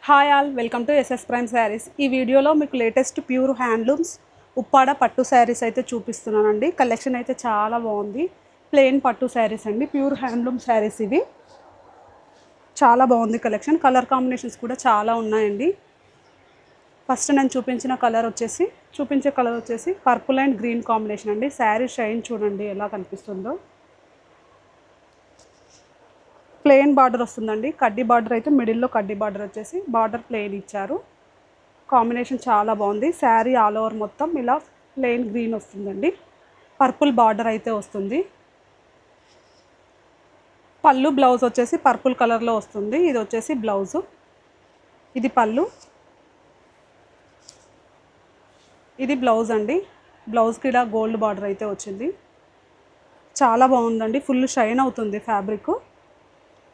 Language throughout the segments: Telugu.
Hi all, welcome to S S prime saris. ఈ వీడియోలో మీకు లేటెస్ట్ ప్యూర్ హ్యాండ్లూమ్స్ ఉప్పాడ పట్టు శారీస్ అయితే చూపిస్తున్నానండి. కలెక్షన్ అయితే చాలా బాగుంది. ప్లెయిన్ పట్టు శారీస్ అండి, ప్యూర్ హ్యాండ్లూమ్ శారీస్ ఇవి. చాలా బాగుంది కలెక్షన్. కలర్ కాంబినేషన్స్ కూడా చాలా ఉన్నాయండి. ఫస్ట్ నేను చూపించే కలర్ వచ్చేసి పర్పుల్ అండ్ గ్రీన్ కాంబినేషన్ అండి. శారీ షైన్ చూడండి ఎలా కనిపిస్తుందో. ప్లెయిన్ బార్డర్ వస్తుందండి. కడ్డీ బార్డర్ అయితే మిడిల్లో కడ్డీ బార్డర్ వచ్చేసి బార్డర్ ప్లెయిన్ ఇచ్చారు. కాంబినేషన్ చాలా బాగుంది. శారీ ఆల్ ఓవర్ మొత్తం ఇలా ప్లెయిన్ గ్రీన్ వస్తుందండి. పర్పుల్ బార్డర్ అయితే వస్తుంది. పళ్ళు బ్లౌజ్ వచ్చేసి పర్పుల్ కలర్లో వస్తుంది. ఇది వచ్చేసి బ్లౌజు, ఇది పళ్ళు, ఇది బ్లౌజ్ అండి. బ్లౌజ్కి ఇలా గోల్డ్ బార్డర్ అయితే వచ్చింది. చాలా బాగుందండి. ఫుల్ షైన్ అవుతుంది ఫ్యాబ్రిక్.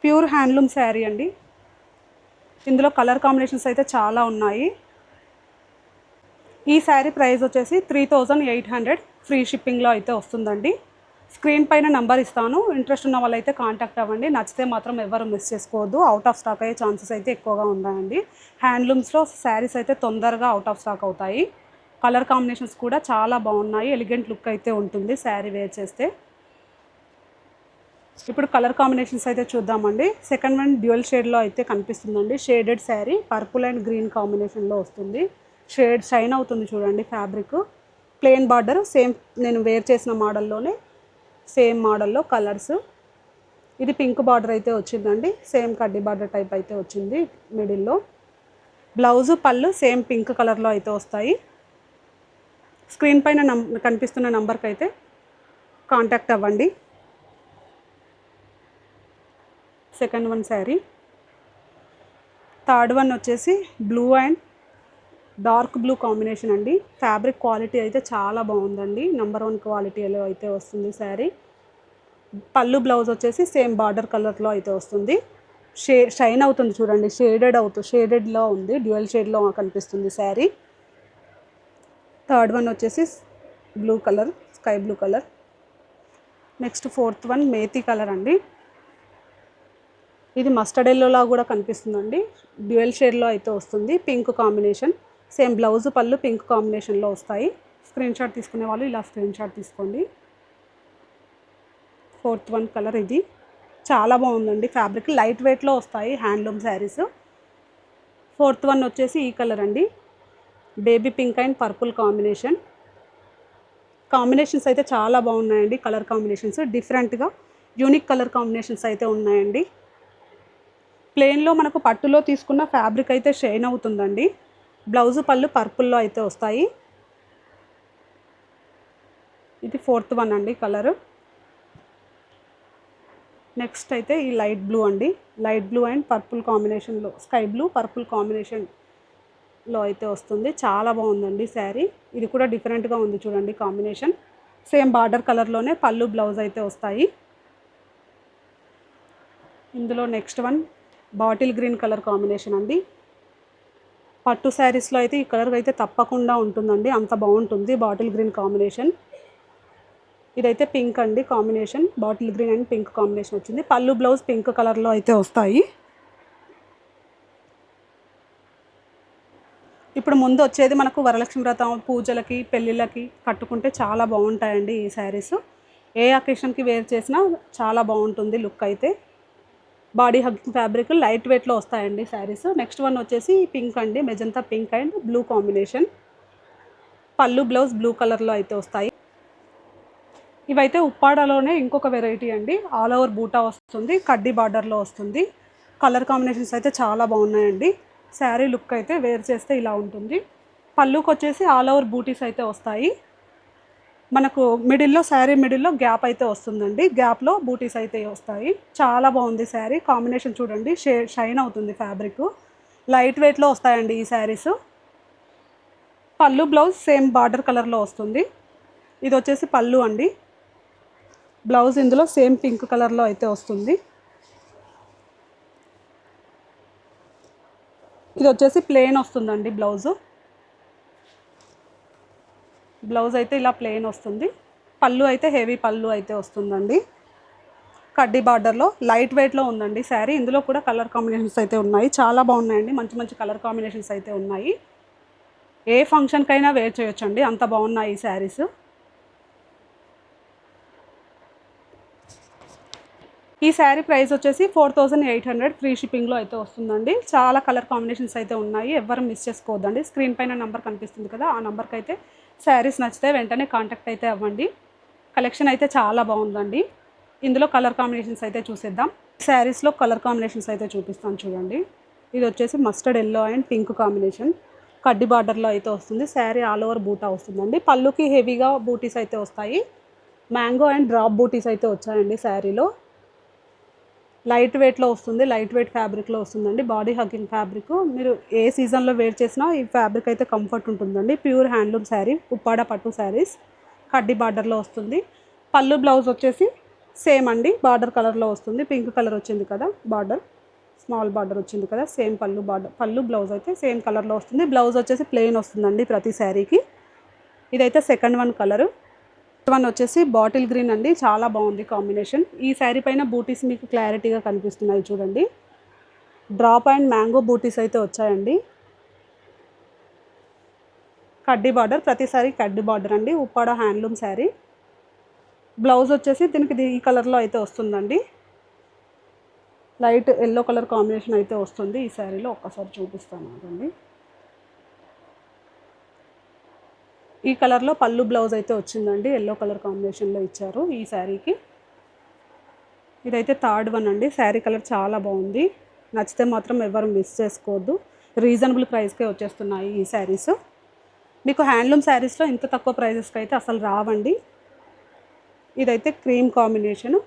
ప్యూర్ హ్యాండ్లూమ్ శారీ అండి. ఇందులో కలర్ కాంబినేషన్స్ అయితే చాలా ఉన్నాయి. ఈ శారీ ప్రైస్ వచ్చేసి 3800 ఫ్రీ షిప్పింగ్లో అయితే వస్తుందండి. స్క్రీన్ పైన నంబర్ ఇస్తాను. ఇంట్రెస్ట్ ఉన్న వాళ్ళైతే కాంటాక్ట్ అవ్వండి. నచ్చితే మాత్రం ఎవరు మిస్ చేసుకోవద్దు. అవుట్ ఆఫ్ స్టాక్ అయ్యే ఛాన్సెస్ అయితే ఎక్కువగా ఉన్నాయండి. హ్యాండ్లూమ్స్లో శారీస్ అయితే తొందరగా అవుట్ ఆఫ్ స్టాక్ అవుతాయి. కలర్ కాంబినేషన్స్ కూడా చాలా బాగున్నాయి. ఎలిగెంట్ లుక్ అయితే ఉంటుంది శారీ వేర్ చేస్తే. ఇప్పుడు కలర్ కాంబినేషన్స్ అయితే చూద్దామండి. సెకండ్ వన్ డ్యూయల్ షేడ్లో అయితే కనిపిస్తుందండి. Shaded sari purple and green కాంబినేషన్లో వస్తుంది. షేడ్ షైన్ అవుతుంది చూడండి ఫ్యాబ్రిక్. ప్లెయిన్ బార్డర్ సేమ్ నేను వేర్ చేసిన మోడల్లోనే సేమ్ మోడల్లో కలర్స్. ఇది పింక్ బార్డర్ అయితే వచ్చిందండి. సేమ్ కడ్డీ బార్డర్ టైప్ అయితే వచ్చింది మిడిల్లో. బ్లౌజు పళ్ళు సేమ్ పింక్ కలర్లో అయితే వస్తాయి. స్క్రీన్ పైన కనిపిస్తున్న నంబర్కి అయితే కాంటాక్ట్ అవ్వండి. Second one sari. Third one వచ్చేసి blue and dark blue combination అండి. ఫ్యాబ్రిక్ క్వాలిటీ అయితే చాలా బాగుందండి. నెంబర్ 1 క్వాలిటీలో అయితే వస్తుంది శారీ. పళ్ళు బ్లౌజ్ వచ్చేసి సేమ్ బార్డర్ కలర్లో అయితే వస్తుంది. షైన్ అవుతుంది చూడండి. షేడెడ్లో ఉంది. డ్యూయల్ షేడ్లో కనిపిస్తుంది శారీ. థర్డ్ వన్ వచ్చేసి blue colour, sky blue colour. Next fourth one methi colour అండి. ఇది మస్టర్డ్ ఎల్లోలా కూడా కనిపిస్తుందండి. డ్యూయల్ షేడ్లో అయితే వస్తుంది. పింక్ కాంబినేషన్, సేమ్ బ్లౌజ్ పళ్ళు పింక్ కాంబినేషన్లో వస్తాయి. స్క్రీన్ షాట్ తీసుకునే వాళ్ళు ఇలా స్క్రీన్ షాట్ తీసుకోండి. ఫోర్త్ వన్ కలర్ ఇది. చాలా బాగుందండి. ఫ్యాబ్రిక్ లైట్ వెయిట్లో వస్తాయి హ్యాండ్లూమ్ శారీస్. ఫోర్త్ వన్ వచ్చేసి ఈ కలర్ అండి. Baby pink and purple combinations అయితే చాలా బాగున్నాయండి. కలర్ కాంబినేషన్స్ డిఫరెంట్గా యూనిక్ కలర్ కాంబినేషన్స్ అయితే ఉన్నాయండి. ప్లెయిన్లో మనకు పట్టులో తీసుకున్న ఫ్యాబ్రిక్ అయితే షైన్ అవుతుందండి. బ్లౌజు పళ్ళు పర్పుల్లో అయితే వస్తాయి. ఇది ఫోర్త్ వన్ అండి కలరు. నెక్స్ట్ అయితే ఈ లైట్ బ్లూ అండి. లైట్ బ్లూ అండ్ పర్పుల్ కాంబినేషన్లో, స్కై బ్లూ పర్పుల్ కాంబినేషన్లో అయితే వస్తుంది. చాలా బాగుందండి శారీ. ఇది కూడా డిఫరెంట్గా ఉంది చూడండి కాంబినేషన్. సేమ్ బార్డర్ కలర్లోనే పళ్ళు బ్లౌజ్ అయితే వస్తాయి. ఇందులో next one bottle green colour combination అండి. పట్టు శారీస్లో అయితే ఈ కలర్ అయితే తప్పకుండా ఉంటుందండి. అంత బాగుంటుంది బాటిల్ గ్రీన్ కాంబినేషన్. ఇదైతే పింక్ అండి combination. Bottle green and pink combination వచ్చింది. పళ్ళు బ్లౌజ్ పింక్ కలర్లో అయితే వస్తాయి. ఇప్పుడు ముందు వచ్చేది మనకు వరలక్ష్మి వ్రతం, పూజలకి, పెళ్ళిళ్ళకి కట్టుకుంటే చాలా బాగుంటాయండి ఈ శారీస్. ఏ అకేషన్కి వేర్ చేసినా చాలా బాగుంటుంది లుక్ అయితే. బాడీ హగ్గింగ్ ఫ్యాబ్రిక్ లైట్ వెయిట్లో వస్తాయండి శారీస్. నెక్స్ట్ వన్ వచ్చేసి పింక్ అండి. Magenta pink and blue combination. పళ్ళు బ్లౌజ్ బ్లూ కలర్లో అయితే వస్తాయి. ఇవైతే ఉప్పాడలోనే ఇంకొక వెరైటీ అండి. ఆల్ ఓవర్ బూటా వస్తుంది. కడ్డీ బార్డర్లో వస్తుంది. కలర్ కాంబినేషన్స్ అయితే చాలా బాగున్నాయండి. శారీ లుక్ అయితే వేర్ చేస్తే ఇలా ఉంటుంది. పళ్ళుకి వచ్చేసి ఆల్ ఓవర్ బూటీస్ అయితే వస్తాయి. మనకు మిడిల్లో శారీ మిడిల్లో గ్యాప్ అయితే వస్తుందండి. గ్యాప్లో బూటీస్ అయితే వస్తాయి. చాలా బాగుంది శారీ. కాంబినేషన్ చూడండి. షైన్ అవుతుంది ఫ్యాబ్రిక్. లైట్ వెయిట్లో వస్తాయండి ఈ శారీస్. పళ్ళు బ్లౌజ్ సేమ్ బార్డర్ కలర్లో వస్తుంది. ఇది వచ్చేసి పళ్ళు అండి. బ్లౌజ్ ఇందులో సేమ్ పింక్ కలర్లో అయితే వస్తుంది. ఇది వచ్చేసి ప్లెయిన్ వస్తుందండి బ్లౌజు. బ్లౌజ్ అయితే ఇలా ప్లెయిన్ వస్తుంది. పళ్ళు అయితే హెవీ పళ్ళు అయితే వస్తుందండి. కడ్డీ బార్డర్లో లైట్ వెయిట్లో ఉందండి శారీ. ఇందులో కూడా కలర్ కాంబినేషన్స్ అయితే ఉన్నాయి, చాలా బాగున్నాయండి. మంచి మంచి కలర్ కాంబినేషన్స్ అయితే ఉన్నాయి. ఏ ఫంక్షన్కైనా వేర్ చేయొచ్చండి, అంత బాగున్నాయి ఈ శారీస్. ఈ శారీ ప్రైస్ వచ్చేసి 4800 ఫ్రీ షిప్పింగ్లో అయితే వస్తుందండి. చాలా కలర్ కాంబినేషన్స్ అయితే ఉన్నాయి, ఎవ్వరు మిస్ చేసుకోవద్దండి. స్క్రీన్ పైన నెంబర్ కనిపిస్తుంది కదా, ఆ నెంబర్కి అయితే శారీస్ నచ్చితే వెంటనే కాంటాక్ట్ అయితే అవ్వండి. కలెక్షన్ అయితే చాలా బాగుందండి. ఇందులో కలర్ కాంబినేషన్స్ అయితే చూసేద్దాం. శారీస్లో కలర్ కాంబినేషన్స్ అయితే చూపిస్తాను చూడండి. ఇది వచ్చేసి mustard yellow and pink combination, కడ్డీ బార్డర్లో అయితే వస్తుంది. శారీ ఆల్ ఓవర్ బూటా వస్తుందండి. పళ్ళుకి హెవీగా బూటీస్ అయితే వస్తాయి. మ్యాంగో అండ్ డ్రాప్ బూటీస్ అయితే వచ్చాయండి శారీలో. లైట్ వెయిట్లో వస్తుంది, లైట్ వెయిట్ ఫ్యాబ్రిక్లో వస్తుందండి. బాడీ హగ్గింగ్ ఫ్యాబ్రిక్, మీరు ఏ సీజన్లో వేర్ చేసినా ఈ ఫ్యాబ్రిక్ అయితే కంఫర్ట్ ఉంటుందండి. ప్యూర్ హ్యాండ్లూమ్ శారీ, ఉప్పాడ పట్టు శారీస్, కడ్డీ బార్డర్లో వస్తుంది. పళ్ళు బ్లౌజ్ వచ్చేసి సేమ్ అండి, బార్డర్ కలర్లో వస్తుంది. పింక్ కలర్ వచ్చింది కదా బార్డర్, స్మాల్ బార్డర్ వచ్చింది కదా, సేమ్ పళ్ళు బార్డర్, పళ్ళు బ్లౌజ్ అయితే సేమ్ కలర్లో వస్తుంది. బ్లౌజ్ వచ్చేసి ప్లెయిన్ వస్తుందండి ప్రతి శారీకి. ఇదైతే సెకండ్ వన్ కలరు. వన్ వచ్చేసి బాటిల్ గ్రీన్ అండి, చాలా బాగుంది కాంబినేషన్. ఈ శారీ పైన బూటీస్ మీకు క్లారిటీగా కనిపిస్తున్నాయి చూడండి. డ్రాప్ అండ్ మ్యాంగో బూటీస్ అయితే వచ్చాయండి. కడ్డీ బార్డర్, ప్రతిసారి కడ్డీ బార్డర్ అండి. ఉప్పాడ హ్యాండ్లూమ్ శారీ. బ్లౌజ్ వచ్చేసి దీనికి ఈ కలర్లో అయితే వస్తుందండి. లైట్ ఎల్లో కలర్ కాంబినేషన్ అయితే వస్తుంది ఈ శారీలో. ఒక్కసారి చూపిస్తాను అండి. ఈ కలర్లో పళ్ళు బ్లౌజ్ అయితే వచ్చిందండి, ఎల్లో కలర్ కాంబినేషన్లో ఇచ్చారు ఈ శారీకి. ఇదైతే థర్డ్ వన్ అండి. శారీ కలర్ చాలా బాగుంది, నచ్చితే మాత్రం ఎవరు మిస్ చేసుకోవద్దు. రీజనబుల్ ప్రైస్కే వచ్చేస్తున్నాయి ఈ శారీస్. మీకు హ్యాండ్లూమ్ శారీస్లో ఇంత తక్కువ ప్రైజెస్కి అయితే అసలు రావండి. ఇదైతే cream combination,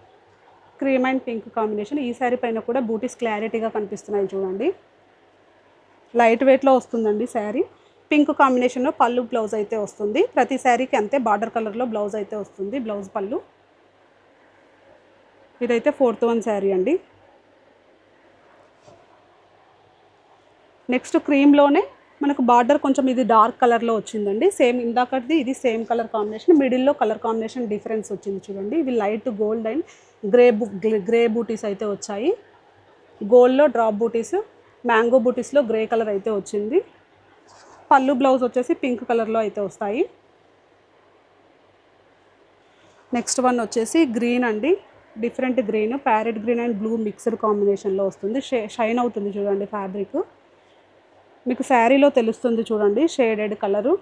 cream and pink combination. ఈ శారీ పైన కూడా బూటీస్ క్లారిటీగా కనిపిస్తున్నాయి చూడండి. లైట్ వెయిట్లో వస్తుందండి శారీ. పింక్ కాంబినేషన్లో పళ్ళు బ్లౌజ్ అయితే వస్తుంది. ప్రతి శారీకి అంతే బార్డర్ కలర్లో బ్లౌజ్ అయితే వస్తుంది, బ్లౌజ్ పళ్ళు. ఇదైతే ఫోర్త్ వన్ శారీ అండి. నెక్స్ట్ క్రీమ్లోనే మనకు బార్డర్ కొంచెం ఇది డార్క్ కలర్లో వచ్చిందండి. సేమ్ ఇందాకది ఇది సేమ్ కలర్ కాంబినేషన్, మిడిల్లో కలర్ కాంబినేషన్ డిఫరెన్స్ వచ్చింది చూడండి. ఇవి లైట్ గోల్డ్ అండ్ గ్రే బూటీస్ అయితే వచ్చాయి. గోల్డ్లో డ్రాప్ బూటీస్, మ్యాంగో బూటీస్లో గ్రే కలర్ అయితే వచ్చింది. పళ్ళు బ్లౌజ్ వచ్చేసి పింక్ కలర్లో అయితే వస్తాయి. నెక్స్ట్ వన్ వచ్చేసి గ్రీన్ అండి, different green, parrot green and blue mixed కాంబినేషన్లో వస్తుంది. షైన్ అవుతుంది చూడండి ఫ్యాబ్రిక్, మీకు శారీలో తెలుస్తుంది చూడండి. షేడెడ్ కలరు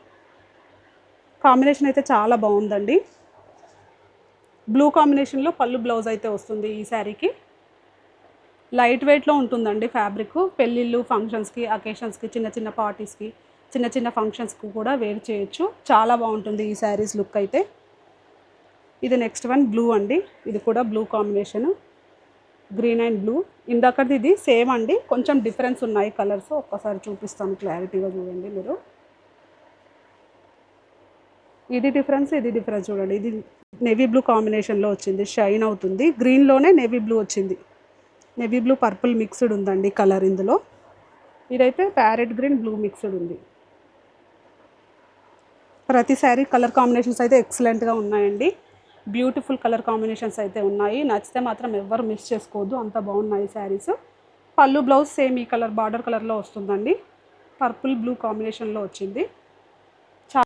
కాంబినేషన్ అయితే చాలా బాగుందండి. బ్లూ కాంబినేషన్లో పళ్ళు బ్లౌజ్ అయితే వస్తుంది ఈ శారీకి. లైట్ వెయిట్లో ఉంటుందండి ఫ్యాబ్రిక్. పెళ్ళిళ్ళు, ఫంక్షన్స్కి, అకేషన్స్కి, చిన్న చిన్న పార్టీస్కి, చిన్న చిన్న ఫంక్షన్స్కి కూడా వేర్ చేయొచ్చు. చాలా బాగుంటుంది ఈ శారీస్ లుక్ అయితే. ఇది నెక్స్ట్ వన్ బ్లూ అండి, ఇది కూడా blue combination, green and blue. ఇందాకది ఇది సేమ్ అండి, కొంచెం డిఫరెన్స్ ఉన్నాయి కలర్స్. ఒక్కసారి చూపిస్తాను క్లారిటీగా చూడండి మీరు. ఇది డిఫరెన్స్, ఇది డిఫరెన్స్ చూడండి. ఇది నేవీ బ్లూ కాంబినేషన్లో వచ్చింది, షైన్ అవుతుంది. గ్రీన్లోనే నేవీ బ్లూ వచ్చింది, నేవీ బ్లూ పర్పుల్ మిక్స్డ్ ఉందండి కలర్ ఇందులో. ఇదైతే ప్యారెట్ గ్రీన్ బ్లూ మిక్స్డ్ ఉంది. ప్రతి శారీ కలర్ కాంబినేషన్స్ అయితే ఎక్సలెంట్గా ఉన్నాయండి. బ్యూటిఫుల్ కలర్ కాంబినేషన్స్ అయితే ఉన్నాయి, నచ్చితే మాత్రం ఎవ్వరు మిస్ చేసుకోవద్దు, అంత బాగున్నాయి శారీస్. పళ్ళు బ్లౌజ్ సేమ్ ఈ కలర్ బార్డర్ కలర్లో వస్తుందండి, పర్పుల్ బ్లూ కాంబినేషన్లో వచ్చింది.